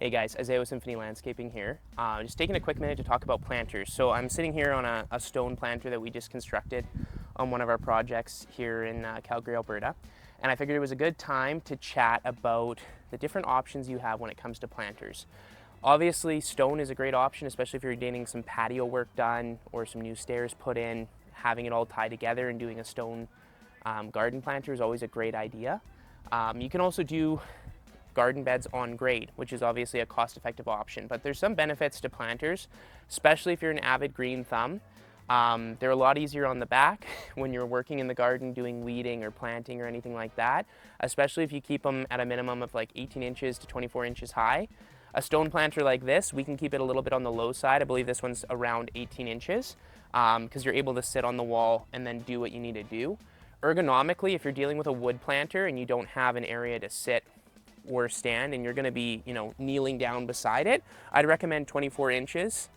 Hey guys, Isaiah with Symphony Landscaping here. Just taking a quick minute to talk about planters. So I'm sitting here on a stone planter that we just constructed on one of our projects here in Calgary, Alberta. And I figured it was a good time to chat about the different options you have when it comes to planters. Obviously, stone is a great option, especially if you're getting some patio work done or some new stairs put in. Having it all tied together and doing a stone garden planter is always a great idea. You can also do garden beds on grade, which is obviously a cost-effective option. But there's some benefits to planters, especially if you're an avid green thumb. They're a lot easier on the back when you're working in the garden doing weeding or planting or anything like that, especially if you keep them at a minimum of like 18 inches to 24 inches high. A stone planter like this, we can keep it a little bit on the low side. I believe this one's around 18 inches because you're able to sit on the wall and then do what you need to do. Ergonomically, if you're dealing with a wood planter and you don't have an area to sit or stand and you're going to be, kneeling down beside it, I'd recommend 24 inches.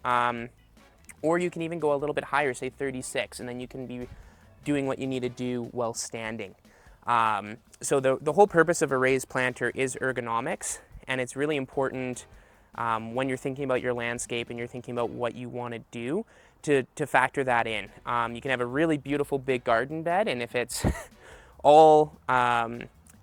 Or you can even go a little bit higher, say 36, and then you can be doing what you need to do while standing. So the whole purpose of a raised planter is ergonomics, and it's really important when you're thinking about your landscape and you're thinking about what you want to do to factor that in. You can have a really beautiful big garden bed, and if it's all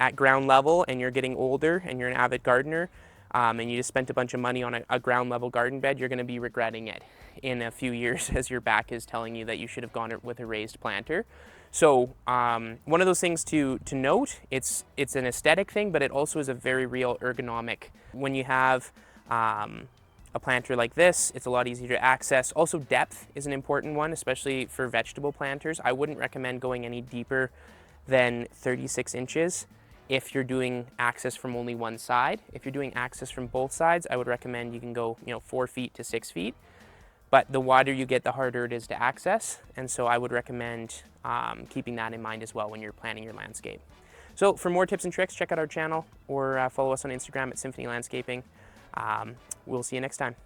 at ground level and you're getting older and you're an avid gardener and you just spent a bunch of money on a ground level garden bed, you're going to be regretting it in a few years as your back is telling you that you should have gone with a raised planter. So one of those things to note, it's an aesthetic thing, but it also is a very real ergonomic. When you have a planter like this, it's a lot easier to access. Also, depth is an important one, especially for vegetable planters. I wouldn't recommend going any deeper than 36 inches if you're doing access from only one side. If you're doing access from both sides, I would recommend you can go 4 feet to 6 feet. But the wider you get, the harder it is to access. And so I would recommend keeping that in mind as well when you're planning your landscape. So for more tips and tricks, check out our channel or follow us on Instagram at Symphony Landscaping. We'll see you next time.